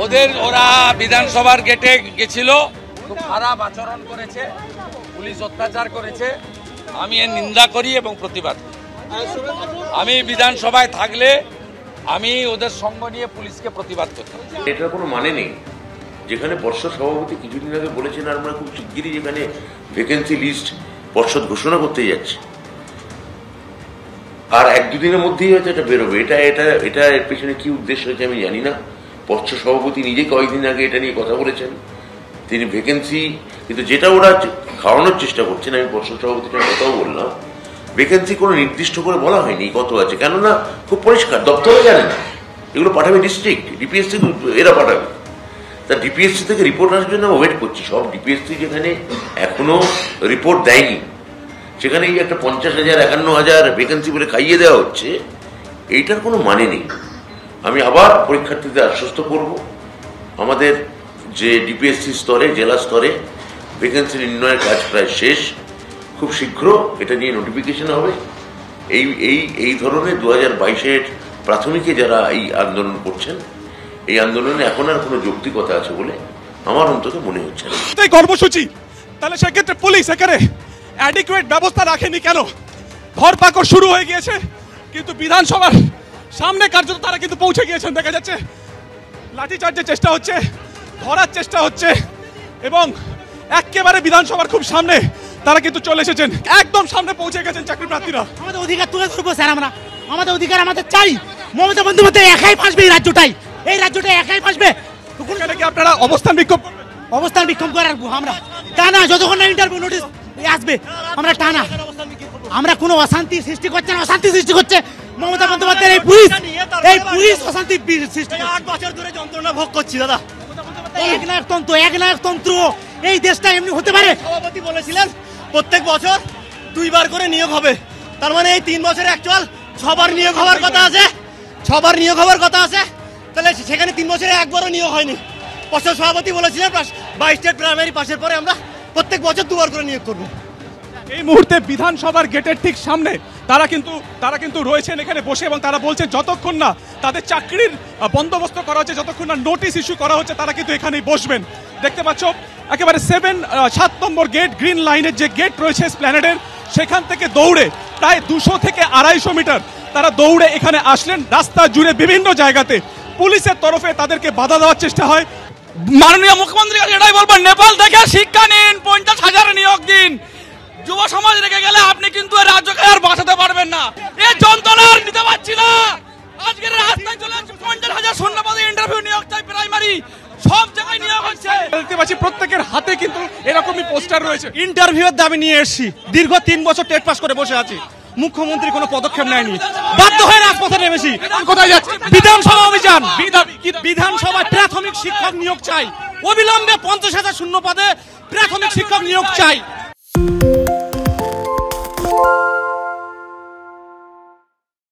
ওরা বিধানসভার গেটে গেছিল, খুব খারাপ আচরণ করেছে, পুলিশ অত্যাচার করেছে। আমি এর নিন্দা করি এবং প্রতিবাদ করি। আমি বিধানসভায় থাকলে আমি ওদের সঙ্গ নিয়ে পুলিশকে প্রতিবাদ করতাম। এটার কোনো মানে নেই। যেখানে পর্ষদ সভাপতি কিছুদিন আগে বলেছেন আমরা খুব শিগগিরই যেখানে ভ্যাকেন্সি লিস্ট পর্ষদ ঘোষণা করতে যাচ্ছে, আর এক দুদিনের মধ্যেই হয়তো এটা বেরোবে। এটা এর পেছনে কি উদ্দেশ্য হয়েছে আমি জানি না। পর্ষদ সভাপতি নিজে কয়েকদিন আগে এটা নিয়ে কথা বলেছেন, তিনি ভ্যাকেন্সি, কিন্তু যেটা ওরা খাওয়ানোর চেষ্টা করছেন, আমি পর্ষদ সভাপতির কথাও বললাম, ভ্যাকেন্সি কোনো নির্দিষ্ট করে বলা হয়নি কত আছে, কেননা খুব পরিষ্কার, দপ্তরে জানে না, এগুলো পাঠাবে ডিস্ট্রিক্ট, ডিপিএসসি এরা পাঠাবে। তা ডিপিএসসি থেকে রিপোর্ট আসার জন্য ওয়েট করছি। সব ডিপিএসসি যেখানে এখনো রিপোর্ট দেয়নি, সেখানে এই একটা 50,000 51,000 ভ্যাকেন্সি বলে খাইয়ে দেওয়া হচ্ছে, এইটার কোনো মানে নেই। আমি আবার পরীক্ষার্থীদের আশ্বস্ত করব, আমাদের যে ডিপিএসসি স্তরে, জেলা স্তরে ভ্যাকেন্সি নির্ণয়ের কাজ প্রায় শেষ, খুব শীঘ্র এটা নিয়ে নোটিফিকেশন হবে। এই ধরনের 2022-এর প্রাথমিকে যারা এই আন্দোলন করছেন, এই আন্দোলনে এখন আর কোনো যৌক্তিকতা আছে বলে আমার অন্তত মনে হচ্ছে না। কর্মসূচি, তাহলে সেক্ষেত্রে পুলিশ এখানে অ্যাডিকুয়েট ব্যবস্থা রাখেনি কেন? ধরপাকড় শুরু হয়ে গিয়েছে, কিন্তু বিধানসভার সামনে কার্যত তারা কিন্তু পৌঁছে গিয়েছেন। দেখা যাচ্ছে লাঠিচার্জের চেষ্টা হচ্ছে, ধরার চেষ্টা হচ্ছে, এবং একেবারে বিধানসভার খুব সামনে তারা কিন্তু চলে এসেছেন, একদম সামনে পৌঁছে গেছেন চাকরি প্রার্থীরা। আমাদের অধিকার তুলে ধরবো স্যার, আমাদের অধিকার আমাদের চাই। মমতা বন্দ্যোপাধ্যায় একাই ফাঁসবে এই রাজ্যটাই একাই ফাঁসবে। আপনারা অবস্থান বিক্ষোভ করবেন? অবস্থান বিক্ষোভ করে রাখবো আমরা, টানা যতক্ষণ না ইন্টারভিউ নোটিশ আসবে আমরা টানা। আমরা কোনো অশান্তি সৃষ্টি করছে না, অশান্তি সৃষ্টি করছে মমতা বন্দ্যোপাধ্যায়ের এই পুলিশ অশান্তি সৃষ্টি। 8 বছর ধরে যন্ত্রণা ভোগ করছি দাদা। একনায়কতন্ত্র এই দেশটা এমনি হতে পারে? সভাপতি বলেছিলেন প্রত্যেক বছর 2 বার করে নিয়োগ হবে, তার মানে এই 3 বছরে অ্যাকচুয়াল 6 বার নিয়োগ হওয়ার কথা আছে। তাহলে সেখানে 3 বছরে একবারও নিয়োগ হয়নি। পর্ষদ সভাপতি বলেছিলেন 22 স্টেট প্রাইমারি পাশের পরে আমরা প্রত্যেক বছর 2 বার করে নিয়োগ করবো। এই মুহূর্তে বিধানসভার গেটের ঠিক সামনে তারা কিন্তু রয়েছেন এখানে বসে, এবং তারা বলছে যতক্ষণ না তাদের চাকরির বন্দোবস্ত করা হচ্ছে, যতক্ষণ না নোটিশ ইস্যু করা হচ্ছে, তারা কিন্তু এখানেই বসবেন। দেখতে পাচ্ছ একেবারে 7 নম্বর গেট, গ্রিন লাইনের যে গেট রয়েছে এসপ্ল্যানেডের, সেখান থেকে দৌড়ে প্রায় 200 থেকে 250 মিটার তারা দৌড়ে এখানে আসলেন। রাস্তা জুড়ে বিভিন্ন জায়গাতে পুলিশের তরফে তাদেরকে বাধা দেওয়ার চেষ্টা হয়। মাননীয় মুখ্যমন্ত্রীর কাছে এটাই বলবেন, নেপাল থেকে শিক্ষা নিন, 50,000 নিয়োগ দিন। যুব সমাজ রেখে গেলে আপনি কিন্তু রাজ্যকে আর বাঁচাতে পারবেন না। এই যন্ত্রণা আর নিতে পারছি না। আজকের রাস্তায় চলে আসছে 50,000 শূন্যপদে ইন্টারভিউ নিয়োগ চাই, প্রাইমারি সব জায়গায় নিয়োগ হচ্ছে। দেখতে পাচ্ছি প্রত্যেকের হাতে কিন্তু এরকমই পোস্টার রয়েছে। ইন্টারভিউয়ের দাবি নিয়ে এসেছি, দীর্ঘ 3 বছর টেট পাস করে বসে আছি, মুখ্যমন্ত্রী কোনো পদক্ষেপ নেয়নি, বাধ্য হয়ে রাজপথে নেমেছি। কোথায় যাচ্ছে? বিধানসভা অভিযান, বিধানসভায় প্রাথমিক শিক্ষক নিয়োগ চাই, অবিলম্বে 50,000 শূন্য পদে প্রাথমিক শিক্ষক নিয়োগ চাই।